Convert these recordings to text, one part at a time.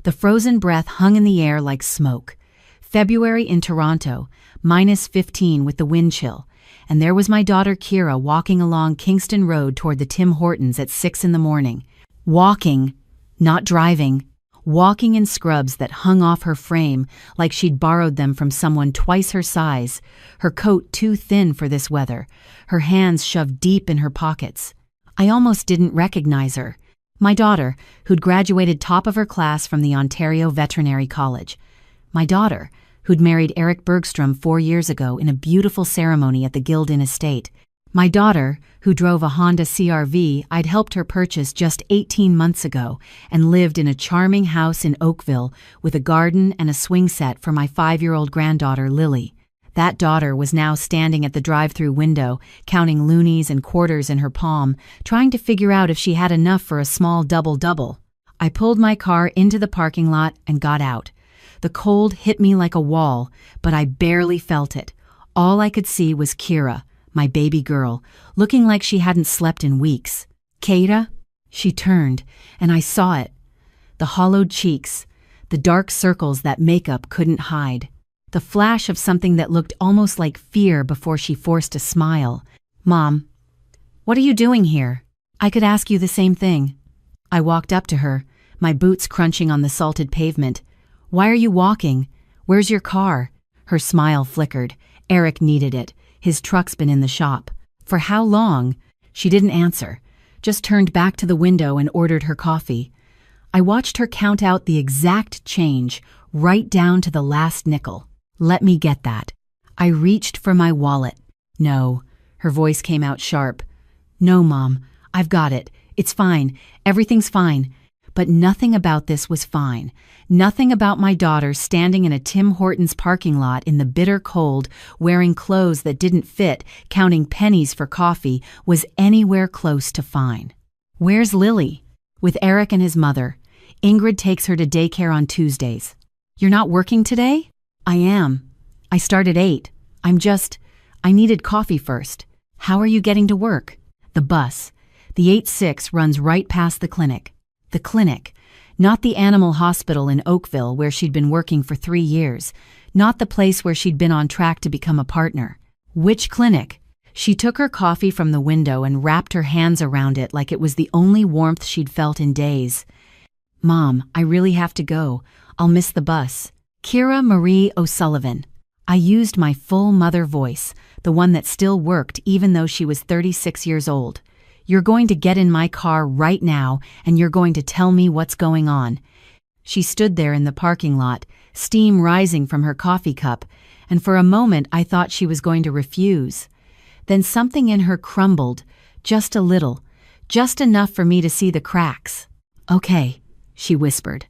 The frozen breath hung in the air like smoke. February in Toronto, -15 with the wind chill. And there was my daughter Kira walking along Kingston Road toward the Tim Hortons at 6 in the morning. Walking, not driving. Walking in scrubs that hung off her frame like she'd borrowed them from someone twice her size, her coat too thin for this weather, her hands shoved deep in her pockets. I almost didn't recognize her. My daughter, who'd graduated top of her class from the Ontario Veterinary College. My daughter, who'd married Eric Bergstrom 4 years ago in a beautiful ceremony at the Gildan Estate. My daughter, who drove a Honda CR-V I'd helped her purchase just 18 months ago and lived in a charming house in Oakville with a garden and a swing set for my 5-year-old granddaughter Lily. That daughter was now standing at the drive-through window, counting loonies and quarters in her palm, trying to figure out if she had enough for a small double-double. I pulled my car into the parking lot and got out. The cold hit me like a wall, but I barely felt it. All I could see was Kira, my baby girl, looking like she hadn't slept in weeks. "Kira?" She turned, and I saw it. The hollowed cheeks, the dark circles that makeup couldn't hide. The flash of something that looked almost like fear before she forced a smile. "Mom, what are you doing here? I could ask you the same thing." I walked up to her, my boots crunching on the salted pavement. "Why are you walking? Where's your car?" Her smile flickered. Eric needed it. His truck's been in the shop. "For how long?" She didn't answer, just turned back to the window and ordered her coffee. I watched her count out the exact change, right down to the last nickel. "Let me get that." I reached for my wallet. "No." Her voice came out sharp. "No, Mom. I've got it. It's fine. Everything's fine." But nothing about this was fine. Nothing about my daughter standing in a Tim Hortons parking lot in the bitter cold, wearing clothes that didn't fit, counting pennies for coffee, was anywhere close to fine. "Where's Lily?" "With Eric and his mother. Ingrid takes her to daycare on Tuesdays." "You're not working today?" "I am. I start at 8. I needed coffee first." "How are you getting to work?" "The bus. The 8-6 runs right past the clinic." The clinic. Not the animal hospital in Oakville where she'd been working for 3 years. Not the place where she'd been on track to become a partner. "Which clinic?" She took her coffee from the window and wrapped her hands around it like it was the only warmth she'd felt in days. "Mom, I really have to go. I'll miss the bus." "Kira Marie O'Sullivan." I used my full mother voice, the one that still worked even though she was 36 years old. "You're going to get in my car right now, and you're going to tell me what's going on." She stood there in the parking lot, steam rising from her coffee cup, and for a moment I thought she was going to refuse. Then something in her crumbled, just a little, just enough for me to see the cracks. "Okay," she whispered.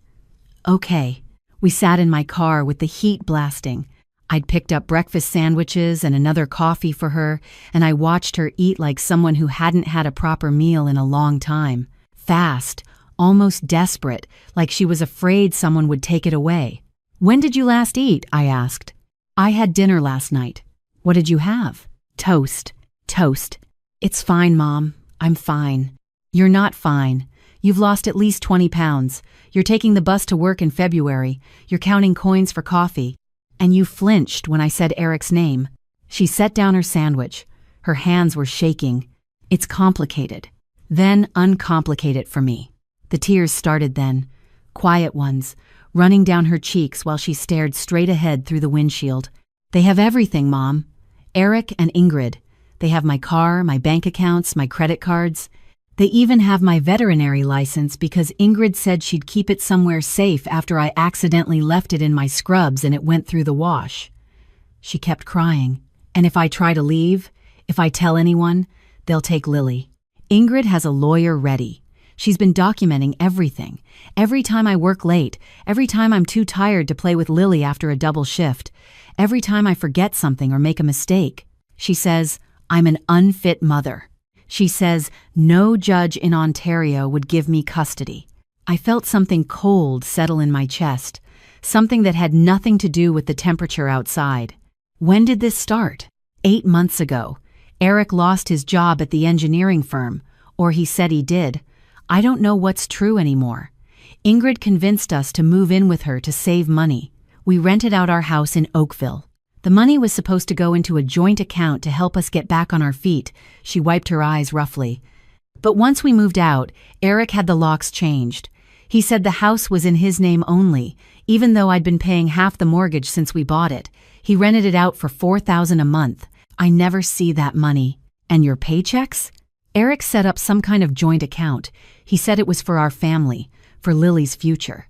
"Okay." We sat in my car with the heat blasting. I'd picked up breakfast sandwiches and another coffee for her, and I watched her eat like someone who hadn't had a proper meal in a long time. Fast, almost desperate, like she was afraid someone would take it away. "When did you last eat?" I asked. "I had dinner last night." "What did you have?" "Toast." "Toast." "It's fine, Mom. I'm fine." "You're not fine. You've lost at least 20 pounds. You're taking the bus to work in February. You're counting coins for coffee. And you flinched when I said Eric's name." She set down her sandwich. Her hands were shaking. "It's complicated." "Then uncomplicate it for me." The tears started then, quiet ones, running down her cheeks while she stared straight ahead through the windshield. "They have everything, Mom. Eric and Ingrid. They have my car, my bank accounts, my credit cards. They even have my veterinary license because Ingrid said she'd keep it somewhere safe after I accidentally left it in my scrubs and it went through the wash." She kept crying. "And if I try to leave, if I tell anyone, they'll take Lily. Ingrid has a lawyer ready. She's been documenting everything. Every time I work late, every time I'm too tired to play with Lily after a double shift, every time I forget something or make a mistake. She says I'm an unfit mother. She says no judge in Ontario would give me custody." I felt something cold settle in my chest, something that had nothing to do with the temperature outside. When did this start? 8 months ago. Eric lost his job at the engineering firm, or he said he did. I don't know what's true anymore. Ingrid convinced us to move in with her to save money. We rented out our house in Oakville. The money was supposed to go into a joint account to help us get back on our feet. She wiped her eyes roughly. But once we moved out, Eric had the locks changed. He said the house was in his name only, even though I'd been paying half the mortgage since we bought it. He rented it out for $4,000 a month. I never see that money. And your paychecks? Eric set up some kind of joint account. He said it was for our family, for Lily's future.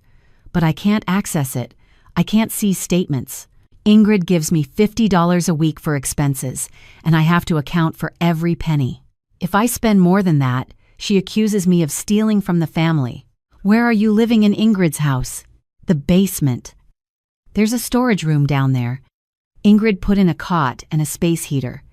But I can't access it. I can't see statements. Ingrid gives me $50 a week for expenses, and I have to account for every penny. If I spend more than that, she accuses me of stealing from the family. Where are you living in Ingrid's house? The basement. There's a storage room down there. Ingrid put in a cot and a space heater.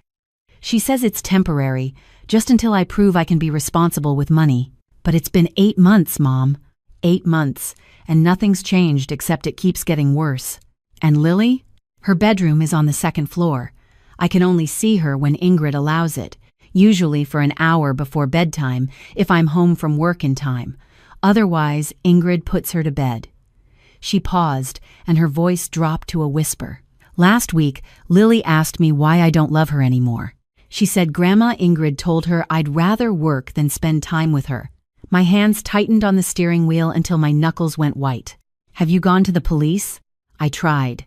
She says it's temporary, just until I prove I can be responsible with money. But it's been 8 months, Mom. 8 months, and nothing's changed except it keeps getting worse. And Lily? Her bedroom is on the 2nd floor. I can only see her when Ingrid allows it, usually for an hour before bedtime if I'm home from work in time. Otherwise, Ingrid puts her to bed. She paused, and her voice dropped to a whisper. Last week, Lily asked me why I don't love her anymore. She said Grandma Ingrid told her I'd rather work than spend time with her. My hands tightened on the steering wheel until my knuckles went white. Have you gone to the police? I tried.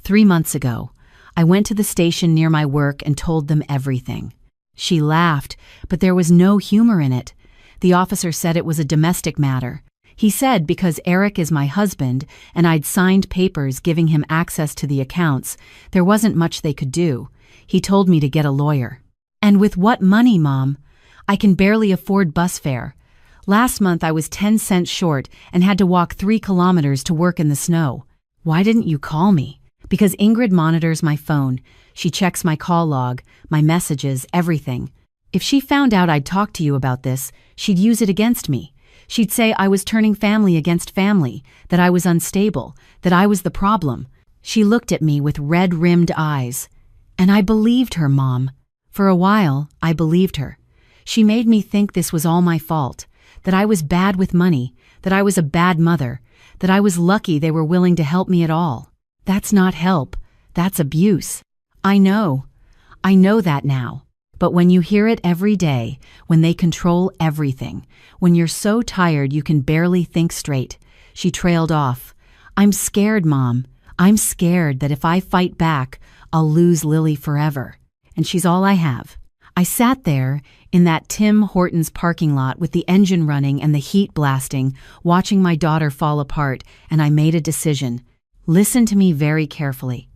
3 months ago, I went to the station near my work and told them everything. She laughed, but there was no humor in it. The officer said it was a domestic matter. He said because Eric is my husband and I'd signed papers giving him access to the accounts, there wasn't much they could do. He told me to get a lawyer. And with what money, Mom? I can barely afford bus fare. Last month I was 10 cents short and had to walk 3 kilometers to work in the snow. Why didn't you call me? Because Ingrid monitors my phone. She checks my call log, my messages, everything. If she found out I'd talked to you about this, she'd use it against me. She'd say I was turning family against family, that I was unstable, that I was the problem. She looked at me with red-rimmed eyes. And I believed her, Mom. For a while, I believed her. She made me think this was all my fault, that I was bad with money, that I was a bad mother, that I was lucky they were willing to help me at all. That's not help. That's abuse. I know that now. But when you hear it every day, when they control everything, when you're so tired you can barely think straight, she trailed off. I'm scared, Mom. I'm scared that if I fight back, I'll lose Lily forever. And she's all I have. I sat there in that Tim Hortons parking lot with the engine running and the heat blasting, watching my daughter fall apart, and I made a decision. Listen to me very carefully.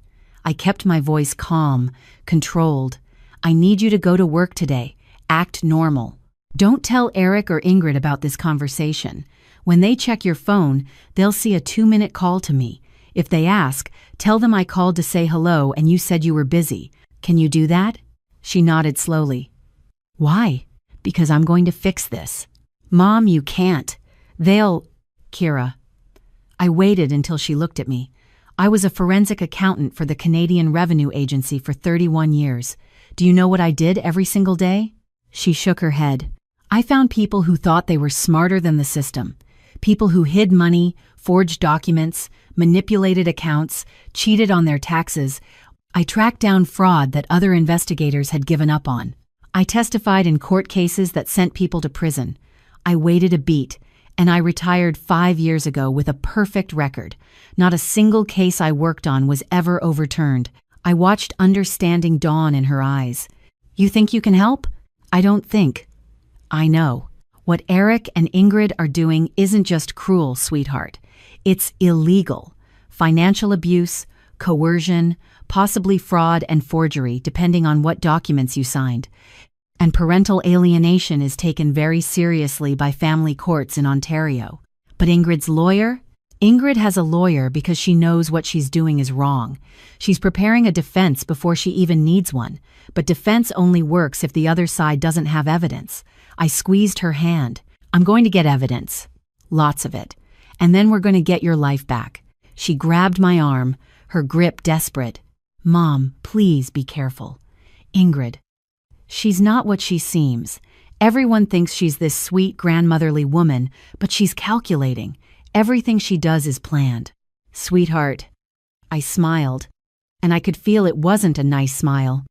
I kept my voice calm, controlled. I need you to go to work today. Act normal. Don't tell Eric or Ingrid about this conversation. When they check your phone, they'll see a 2-minute call to me. If they ask, tell them I called to say hello and you said you were busy. Can you do that? She nodded slowly. Why? Because I'm going to fix this. Mom, you can't. Kira. I waited until she looked at me. I was a forensic accountant for the Canadian Revenue Agency for 31 years. Do you know what I did every single day? She shook her head. I found people who thought they were smarter than the system. People who hid money, forged documents, manipulated accounts, cheated on their taxes. I tracked down fraud that other investigators had given up on. I testified in court cases that sent people to prison. I waited a beat, and I retired 5 years ago with a perfect record. Not a single case I worked on was ever overturned. I watched understanding dawn in her eyes. You think you can help? I don't think. I know. What Eric and Ingrid are doing isn't just cruel, sweetheart. It's illegal. Financial abuse, coercion, possibly fraud and forgery, depending on what documents you signed. And parental alienation is taken very seriously by family courts in Ontario. But Ingrid's lawyer? Ingrid has a lawyer because she knows what she's doing is wrong. She's preparing a defense before she even needs one. But defense only works if the other side doesn't have evidence. I squeezed her hand. I'm going to get evidence. Lots of it. And then we're going to get your life back. She grabbed my arm, her grip desperate. Mom, please be careful. Ingrid. She's not what she seems. Everyone thinks she's this sweet grandmotherly woman, but she's calculating. Everything she does is planned. Sweetheart. I smiled, and I could feel it wasn't a nice smile.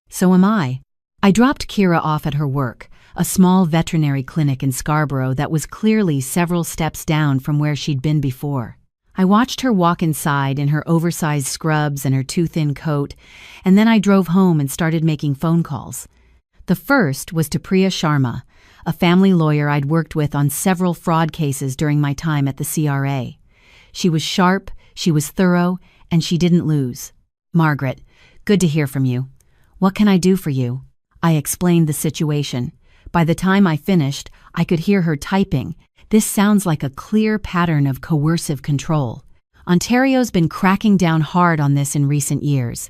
So am I. I dropped Kira off at her work, a small veterinary clinic in Scarborough that was clearly several steps down from where she'd been before. I watched her walk inside in her oversized scrubs and her too-thin coat, and then I drove home and started making phone calls. The first was to Priya Sharma, a family lawyer I'd worked with on several fraud cases during my time at the CRA. She was sharp, she was thorough, and she didn't lose. Margaret, good to hear from you. What can I do for you? I explained the situation. By the time I finished, I could hear her typing. This sounds like a clear pattern of coercive control. Ontario's been cracking down hard on this in recent years.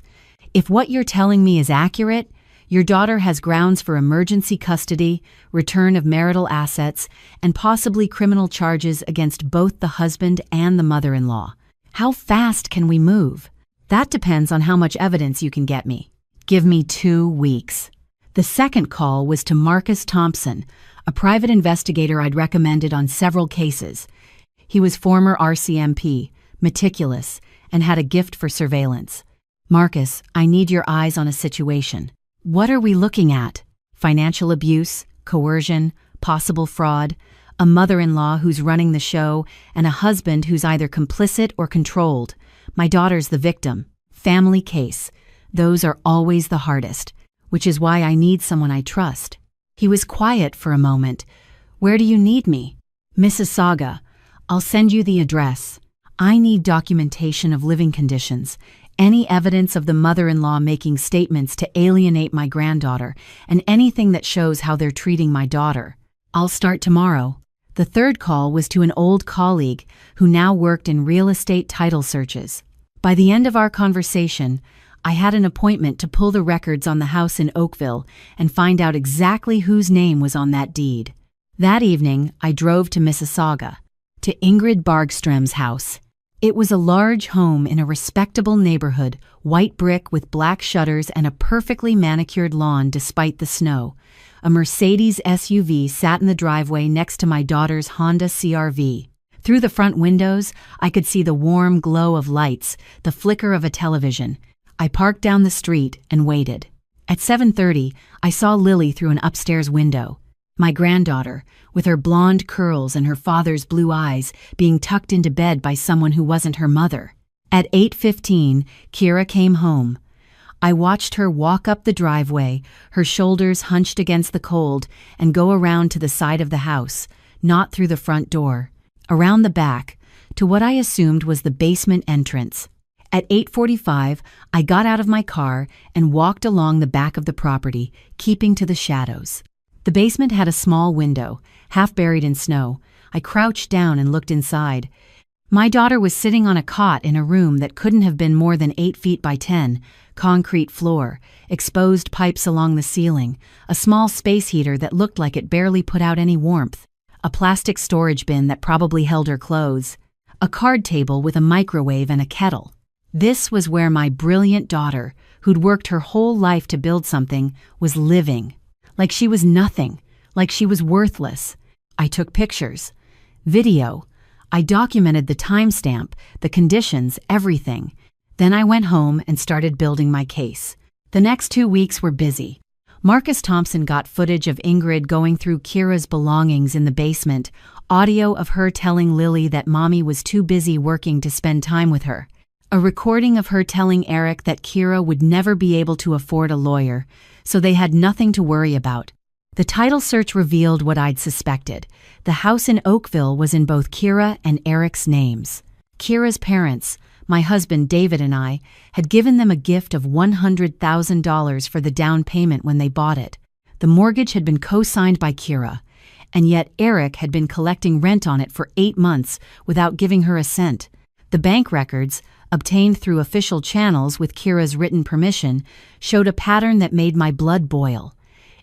If what you're telling me is accurate, your daughter has grounds for emergency custody, return of marital assets, and possibly criminal charges against both the husband and the mother-in-law. How fast can we move? That depends on how much evidence you can get me. Give me 2 weeks. The second call was to Marcus Thompson, a private investigator I'd recommended on several cases. He was former RCMP, meticulous, and had a gift for surveillance. Marcus, I need your eyes on a situation. What are we looking at? Financial abuse, coercion, possible fraud, a mother-in-law who's running the show, and a husband who's either complicit or controlled. My daughter's the victim. Family case. Those are always the hardest, which is why I need someone I trust. He was quiet for a moment. Where do you need me? Mississauga. I'll send you the address. I need documentation of living conditions, any evidence of the mother-in-law making statements to alienate my granddaughter, and anything that shows how they're treating my daughter. I'll start tomorrow. The third call was to an old colleague who now worked in real estate title searches. By the end of our conversation, I had an appointment to pull the records on the house in Oakville and find out exactly whose name was on that deed. That evening, I drove to Mississauga, to Ingrid Bargström's house. It was a large home in a respectable neighborhood, white brick with black shutters and a perfectly manicured lawn despite the snow. A Mercedes SUV sat in the driveway next to my daughter's Honda CR-V. Through the front windows, I could see the warm glow of lights, the flicker of a television. I parked down the street and waited. At 7:30, I saw Lily through an upstairs window. My granddaughter, with her blonde curls and her father's blue eyes, being tucked into bed by someone who wasn't her mother. At 8:15, Kira came home. I watched her walk up the driveway, her shoulders hunched against the cold, and go around to the side of the house, not through the front door, around the back, to what I assumed was the basement entrance. At 8:45, I got out of my car and walked along the back of the property, keeping to the shadows. The basement had a small window, half buried in snow. I crouched down and looked inside. My daughter was sitting on a cot in a room that couldn't have been more than 8 feet by 10, concrete floor, exposed pipes along the ceiling, a small space heater that looked like it barely put out any warmth, a plastic storage bin that probably held her clothes, a card table with a microwave and a kettle. This was where my brilliant daughter, who'd worked her whole life to build something, was living. Like she was nothing, like she was worthless. I took pictures, video. I documented the timestamp, the conditions, everything. Then I went home and started building my case. The next 2 weeks were busy. Marcus Thompson got footage of Ingrid going through Kira's belongings in the basement, audio of her telling Lily that Mommy was too busy working to spend time with her. A recording of her telling Eric that Kira would never be able to afford a lawyer, so they had nothing to worry about. The title search revealed what I'd suspected. The house in Oakville was in both Kira and Eric's names. Kira's parents, my husband David and I, had given them a gift of $100,000 for the down payment when they bought it. The mortgage had been co-signed by Kira, and yet Eric had been collecting rent on it for 8 months without giving her a cent. The bank records, obtained through official channels with Kira's written permission, showed a pattern that made my blood boil.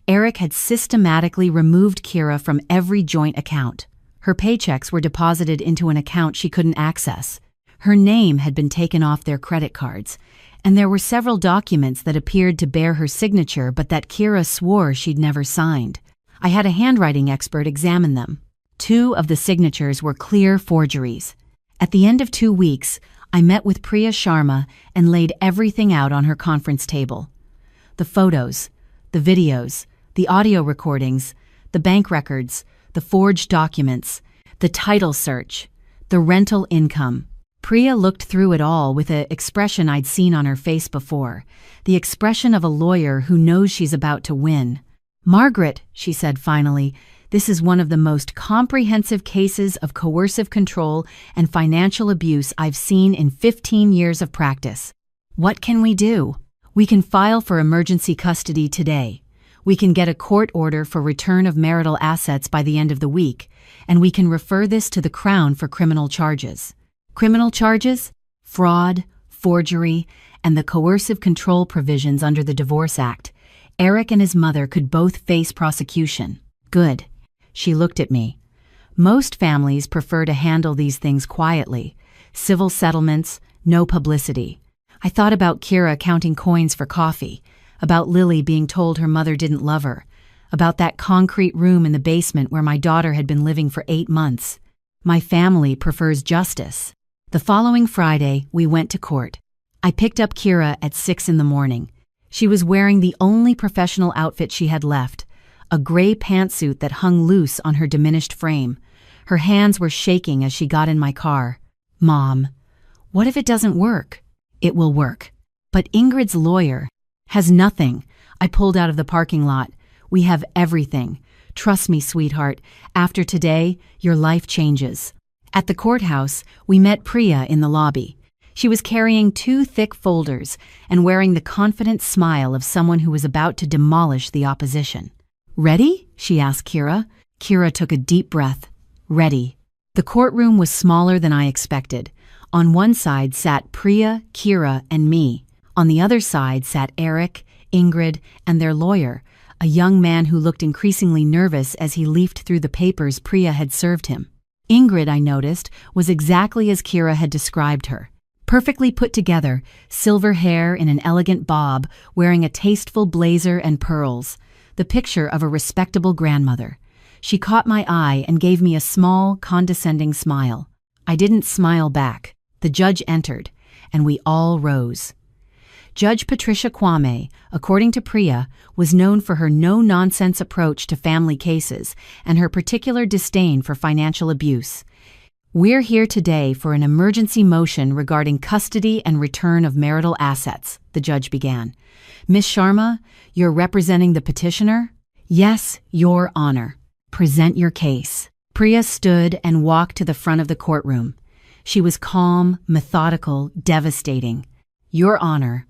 Eric had systematically removed Kira from every joint account. Her paychecks were deposited into an account she couldn't access. Her name had been taken off their credit cards, and there were several documents that appeared to bear her signature but that Kira swore she'd never signed. I had a handwriting expert examine them. 2 of the signatures were clear forgeries. At the end of 2 weeks, I met with Priya Sharma and laid everything out on her conference table. The photos, the videos, the audio recordings, the bank records, the forged documents, the title search, the rental income. Priya looked through it all with an expression I'd seen on her face before, the expression of a lawyer who knows she's about to win. "Margaret," she said finally, "this is one of the most comprehensive cases of coercive control and financial abuse I've seen in 15 years of practice. What can we do? We can file for emergency custody today. We can get a court order for return of marital assets by the end of the week, and we can refer this to the Crown for criminal charges." Criminal charges? Fraud, forgery, and the coercive control provisions under the Divorce Act. Eric and his mother could both face prosecution. Good. She looked at me. Most families prefer to handle these things quietly. Civil settlements, no publicity. I thought about Kira counting coins for coffee, about Lily being told her mother didn't love her, about that concrete room in the basement where my daughter had been living for 8 months. My family prefers justice. The following Friday, we went to court. I picked up Kira at 6 in the morning. She was wearing the only professional outfit she had left, a gray pantsuit that hung loose on her diminished frame. Her hands were shaking as she got in my car. "Mom, what if it doesn't work?" "It will work. But Ingrid's lawyer has nothing." I pulled out of the parking lot. "We have everything. Trust me, sweetheart. After today, your life changes." At the courthouse, we met Priya in the lobby. She was carrying 2 thick folders and wearing the confident smile of someone who was about to demolish the opposition. "Ready?" she asked Kira. Kira took a deep breath. "Ready." The courtroom was smaller than I expected. On one side sat Priya, Kira, and me. On the other side sat Eric, Ingrid, and their lawyer, a young man who looked increasingly nervous as he leafed through the papers Priya had served him. Ingrid, I noticed, was exactly as Kira had described her. Perfectly put together, silver hair in an elegant bob, wearing a tasteful blazer and pearls, the picture of a respectable grandmother. She caught my eye and gave me a small, condescending smile. I didn't smile back. The judge entered, and we all rose. Judge Patricia Kwame, according to Priya, was known for her no-nonsense approach to family cases and her particular disdain for financial abuse. "We're here today for an emergency motion regarding custody and return of marital assets," the judge began. "Miss Sharma, you're representing the petitioner?" "Yes, Your Honor." "Present your case." Priya stood and walked to the front of the courtroom. She was calm, methodical, devastating. "Your Honor,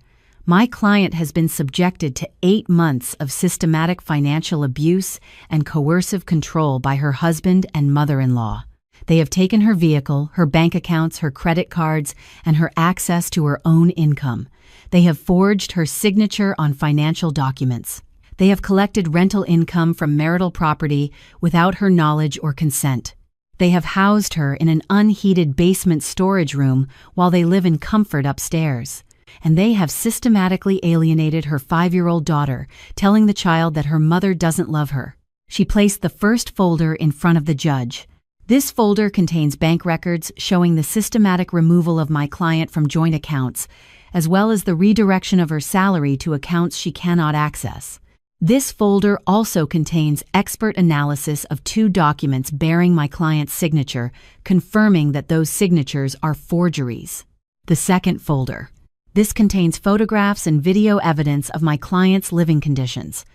my client has been subjected to 8 months of systematic financial abuse and coercive control by her husband and mother-in-law. They have taken her vehicle, her bank accounts, her credit cards, and her access to her own income. They have forged her signature on financial documents. They have collected rental income from marital property without her knowledge or consent. They have housed her in an unheated basement storage room while they live in comfort upstairs. And they have systematically alienated her 5-year-old daughter, telling the child that her mother doesn't love her. She placed the first folder in front of the judge. This folder contains bank records showing the systematic removal of my client from joint accounts, as well as the redirection of her salary to accounts she cannot access. This folder also contains expert analysis of 2 documents bearing my client's signature, confirming that those signatures are forgeries. The second folder. This contains photographs and video evidence of my client's living conditions.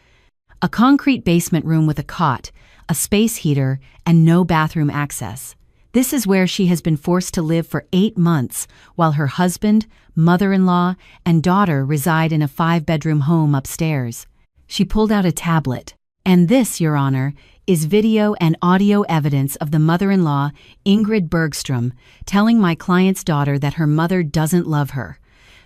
A concrete basement room with a cot, a space heater, and no bathroom access. This is where she has been forced to live for 8 months, while her husband, mother-in-law, and daughter reside in a 5-bedroom home upstairs. She pulled out a tablet. "And this, Your Honor, is video and audio evidence of the mother-in-law, Ingrid Bergstrom, telling my client's daughter that her mother doesn't love her.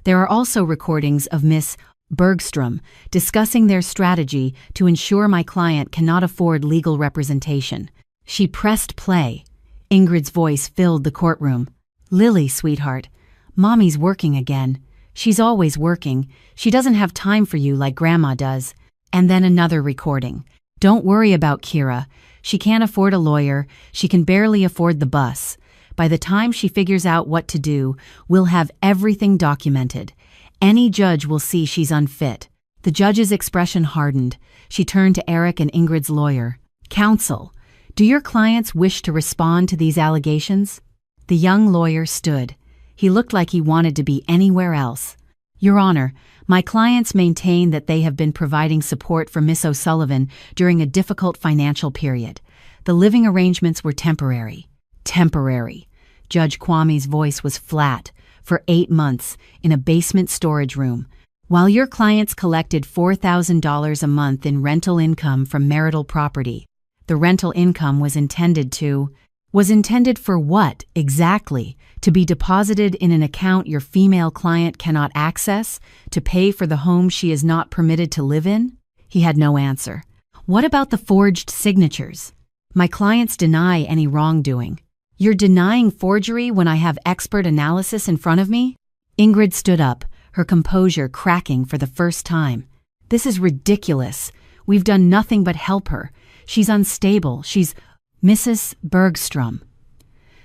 There are also recordings of Miss Bergstrom discussing their strategy to ensure my client cannot afford legal representation." She pressed play. Ingrid's voice filled the courtroom. "Lily, sweetheart, Mommy's working again. She's always working. She doesn't have time for you like Grandma does." And then another recording. "Don't worry about Kira. She can't afford a lawyer, she can barely afford the bus. By the time she figures out what to do, we'll have everything documented. Any judge will see she's unfit. The judge's expression hardened. She turned to Eric and Ingrid's lawyer. Counsel, do your clients wish to respond to these allegations? The young lawyer stood. He looked like he wanted to be anywhere else. Your Honor, my clients maintain that they have been providing support for Miss O'Sullivan during a difficult financial period. The living arrangements were temporary. Temporary. Judge Kwame's voice was flat. For 8 months, in a basement storage room. While your clients collected $4,000 a month in rental income from marital property, the rental income was intended for what, exactly? To be deposited in an account your female client cannot access? To pay for the home she is not permitted to live in? He had no answer. What about the forged signatures? My clients deny any wrongdoing. You're denying forgery when I have expert analysis in front of me? Ingrid stood up, her composure cracking for the first time. This is ridiculous. We've done nothing but help her. She's unstable. She's Mrs. Bergstrom.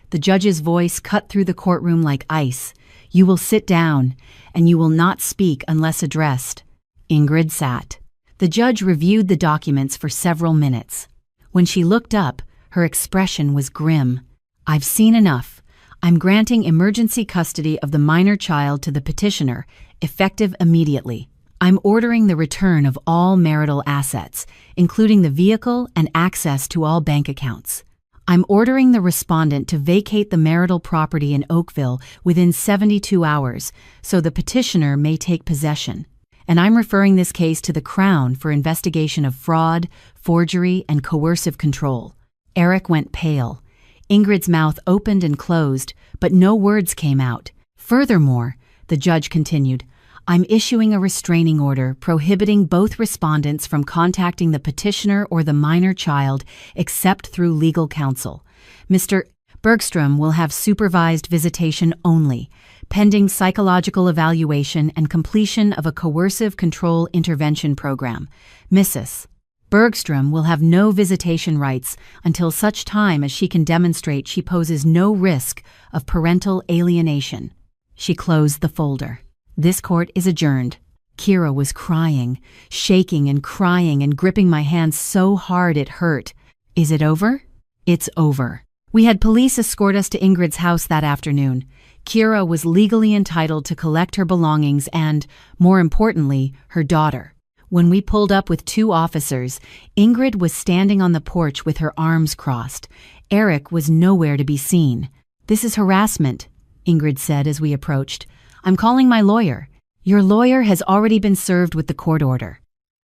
The judge's voice cut through the courtroom like ice. You will sit down, and you will not speak unless addressed. Ingrid sat. The judge reviewed the documents for several minutes. When she looked up, her expression was grim. I've seen enough. I'm granting emergency custody of the minor child to the petitioner, effective immediately. I'm ordering the return of all marital assets, including the vehicle and access to all bank accounts. I'm ordering the respondent to vacate the marital property in Oakville within 72 hours, so the petitioner may take possession. And I'm referring this case to the Crown for investigation of fraud, forgery, and coercive control. Eric went pale. Ingrid's mouth opened and closed, but no words came out. Furthermore, the judge continued, I'm issuing a restraining order prohibiting both respondents from contacting the petitioner or the minor child except through legal counsel. Mr. Bergstrom will have supervised visitation only, pending psychological evaluation and completion of a coercive control intervention program. Mrs. Bergstrom will have no visitation rights until such time as she can demonstrate she poses no risk of parental alienation. She closed the folder. This court is adjourned. Kira was crying, shaking and crying and gripping my hand so hard it hurt. Is it over? It's over. We had police escort us to Ingrid's house that afternoon. Kira was legally entitled to collect her belongings and, more importantly, her daughter. When we pulled up with 2 officers, Ingrid was standing on the porch with her arms crossed. Eric was nowhere to be seen. This is harassment, Ingrid said as we approached. I'm calling my lawyer. Your lawyer has already been served with the court order.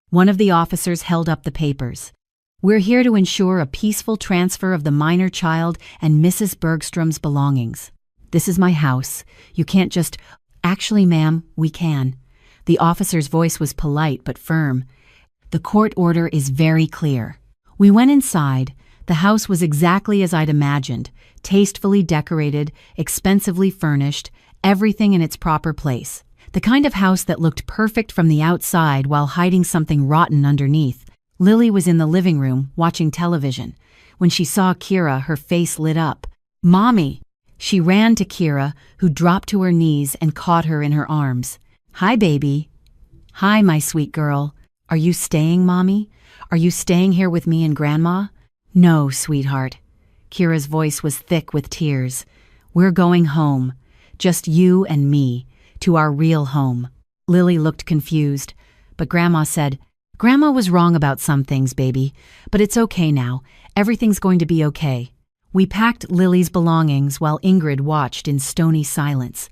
One of the officers held up the papers. We're here to ensure a peaceful transfer of the minor child and Mrs. Bergstrom's belongings. This is my house. You can't just... Actually, ma'am, we can. The officer's voice was polite but firm. The court order is very clear. We went inside. The house was exactly as I'd imagined, tastefully decorated, expensively furnished, everything in its proper place. The kind of house that looked perfect from the outside while hiding something rotten underneath. Lily was in the living room, watching television. When she saw Kira, her face lit up. Mommy! She ran to Kira, who dropped to her knees and caught her in her arms. Hi, baby. Hi, my sweet girl. Are you staying, Mommy? Are you staying here with me and Grandma? No, sweetheart. Kira's voice was thick with tears. We're going home. Just you and me. To our real home. Lily looked confused, but Grandma said, Grandma was wrong about some things, baby, but it's okay now. Everything's going to be okay. We packed Lily's belongings while Ingrid watched in stony silence.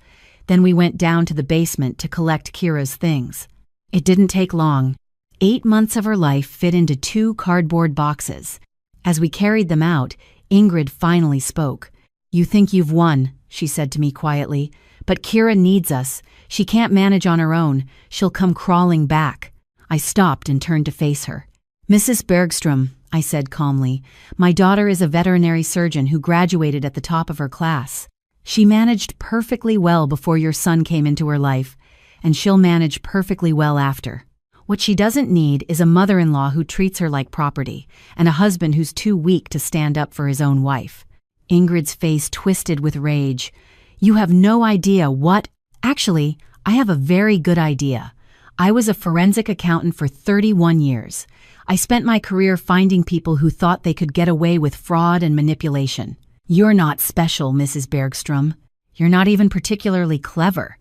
Then we went down to the basement to collect Kira's things. It didn't take long. 8 months of her life fit into 2 cardboard boxes. As we carried them out, Ingrid finally spoke. You think you've won, she said to me quietly, but Kira needs us. She can't manage on her own. She'll come crawling back. I stopped and turned to face her. Mrs. Bergstrom, I said calmly, my daughter is a veterinary surgeon who graduated at the top of her class. She managed perfectly well before your son came into her life, and she'll manage perfectly well after. What she doesn't need is a mother-in-law who treats her like property, and a husband who's too weak to stand up for his own wife. Ingrid's face twisted with rage. You have no idea what— Actually, I have a very good idea. I was a forensic accountant for 31 years. I spent my career finding people who thought they could get away with fraud and manipulation. You're not special, Mrs. Bergstrom. You're not even particularly clever.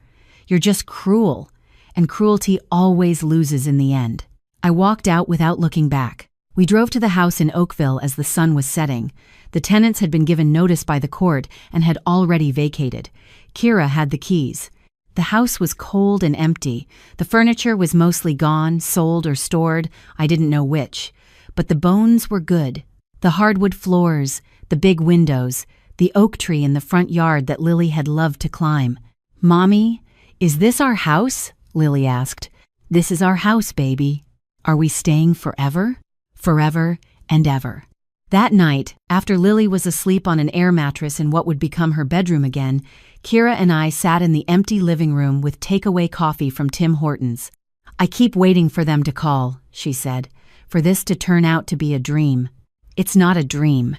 You're just cruel, and cruelty always loses in the end. I walked out without looking back. We drove to the house in Oakville as the sun was setting. The tenants had been given notice by the court and had already vacated. Kira had the keys. The house was cold and empty. The furniture was mostly gone, sold or stored, I didn't know which. But the bones were good. The hardwood floors, the big windows, the oak tree in the front yard that Lily had loved to climb. Mommy, is this our house? Lily asked. This is our house, baby. Are we staying forever? Forever and ever. That night, after Lily was asleep on an air mattress in what would become her bedroom again, Kira and I sat in the empty living room with takeaway coffee from Tim Hortons. I keep waiting for them to call, she said, for this to turn out to be a dream. It's not a dream.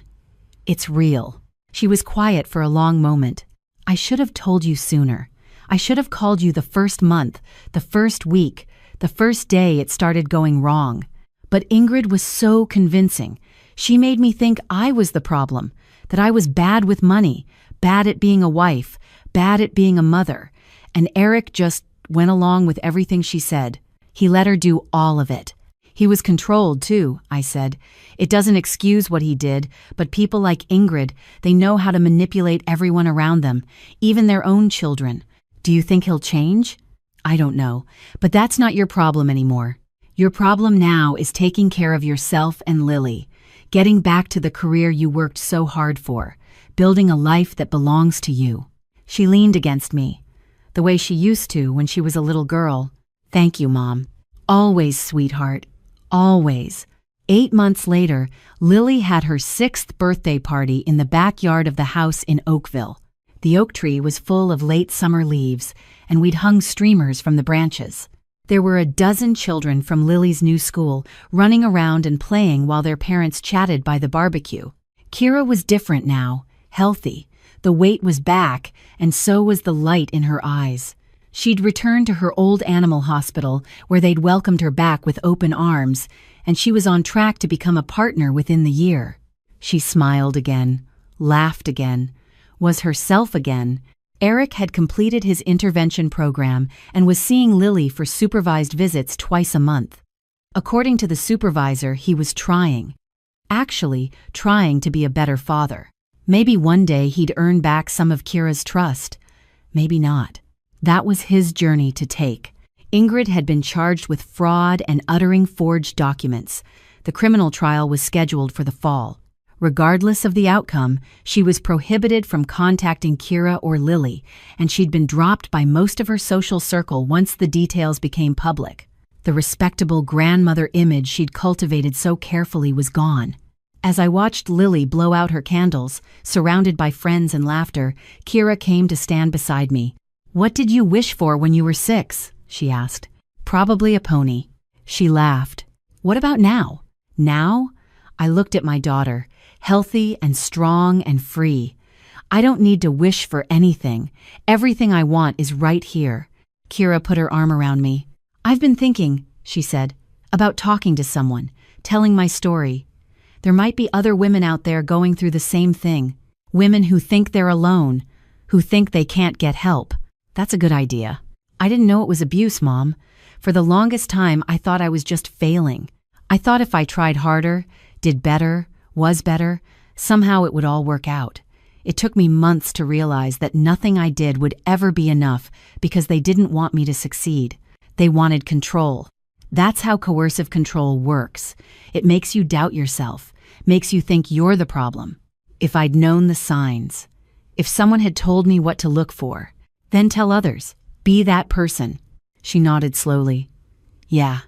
It's real. She was quiet for a long moment. I should have told you sooner. I should have called you the first month, the first week, the first day it started going wrong. But Ingrid was so convincing. She made me think I was the problem, that I was bad with money, bad at being a wife, bad at being a mother. And Eric just went along with everything she said. He let her do all of it. He was controlled, too, I said. It doesn't excuse what he did, but people like Ingrid, they know how to manipulate everyone around them, even their own children. Do you think he'll change? I don't know, but that's not your problem anymore. Your problem now is taking care of yourself and Lily, getting back to the career you worked so hard for, building a life that belongs to you. She leaned against me, the way she used to when she was a little girl. Thank you, Mom. Always, sweetheart. Always. 8 months later, Lily had her 6th birthday party in the backyard of the house in Oakville. The oak tree was full of late summer leaves, and we'd hung streamers from the branches. There were a dozen children from Lily's new school running around and playing while their parents chatted by the barbecue. Kira was different now, healthy. The weight was back, and so was the light in her eyes. She'd returned to her old animal hospital where they'd welcomed her back with open arms, and she was on track to become a partner within the year. She smiled again, laughed again, was herself again. Eric had completed his intervention program and was seeing Lily for supervised visits twice a month. According to the supervisor, he was trying to be a better father. Maybe one day he'd earn back some of Kira's trust. Maybe not. That was his journey to take. Ingrid had been charged with fraud and uttering forged documents. The criminal trial was scheduled for the fall. Regardless of the outcome, she was prohibited from contacting Kira or Lily, and she'd been dropped by most of her social circle once the details became public. The respectable grandmother image she'd cultivated so carefully was gone. As I watched Lily blow out her candles, surrounded by friends and laughter, Kira came to stand beside me. "What did you wish for when you were 6?" she asked. "Probably a pony." She laughed. "What about now?" "Now?" I looked at my daughter, healthy and strong and free. "I don't need to wish for anything. Everything I want is right here." Kira put her arm around me. "I've been thinking," she said, "about talking to someone, telling my story. There might be other women out there going through the same thing. Women who think they're alone, who think they can't get help. That's a good idea." I didn't know it was abuse, Mom. For the longest time, I thought I was just failing. I thought if I tried harder, did better, was better, somehow it would all work out. It took me months to realize that nothing I did would ever be enough because they didn't want me to succeed. They wanted control. That's how coercive control works. It makes you doubt yourself, makes you think you're the problem. If I'd known the signs, if someone had told me what to look for, then tell others. Be that person. She nodded slowly. Yeah,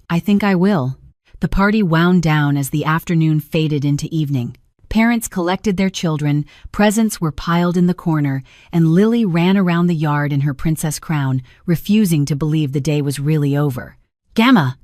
I think I will." The party wound down as the afternoon faded into evening. Parents collected their children, presents were piled in the corner, and Lily ran around the yard in her princess crown, refusing to believe the day was really over. "Gamma!"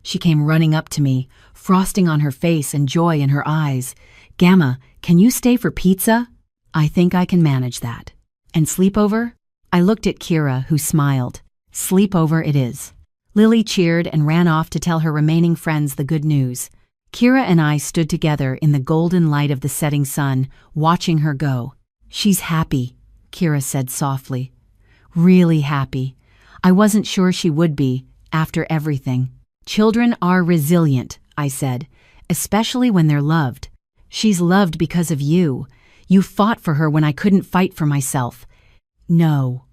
She came running up to me, frosting on her face and joy in her eyes. "Gamma, can you stay for pizza?" "I think I can manage that." "And sleepover?" I looked at Kira, who smiled. "Sleepover it is." Lily cheered and ran off to tell her remaining friends the good news. Kira and I stood together in the golden light of the setting sun, watching her go. "She's happy," Kira said softly. "Really happy. I wasn't sure she would be, after everything." "Children are resilient," I said, "especially when they're loved. She's loved because of you. You fought for her when I couldn't fight for myself." "No."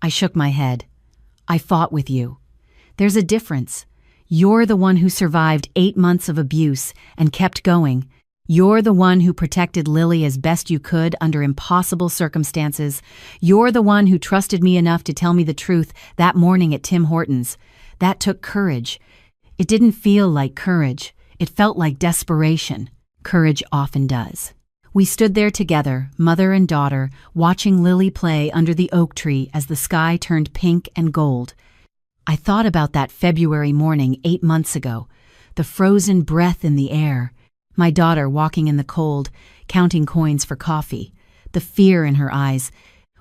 I shook my head. "I fought with you. There's a difference. You're the one who survived 8 months of abuse and kept going. You're the one who protected Lily as best you could under impossible circumstances. You're the one who trusted me enough to tell me the truth that morning at Tim Hortons. That took courage. It didn't feel like courage. It felt like desperation. Courage often does." We stood there together, mother and daughter, watching Lily play under the oak tree as the sky turned pink and gold. I thought about that February morning 8 months ago, the frozen breath in the air, my daughter walking in the cold, counting coins for coffee, the fear in her eyes.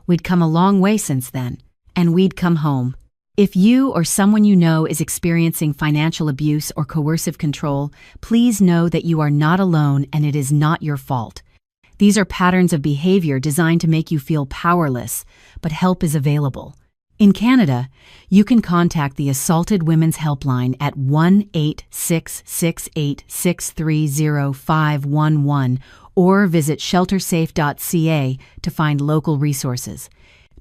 We'd come a long way since then, and we'd come home. If you or someone you know is experiencing financial abuse or coercive control, please know that you are not alone and it is not your fault. These are patterns of behavior designed to make you feel powerless, but help is available. In Canada, you can contact the Assaulted Women's Helpline at 1-866-863-0511 or visit sheltersafe.ca to find local resources.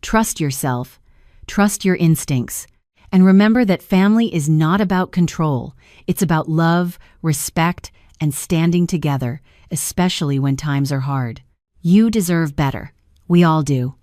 Trust yourself, trust your instincts, and remember that family is not about control. It's about love, respect, and standing together, especially when times are hard. You deserve better. We all do.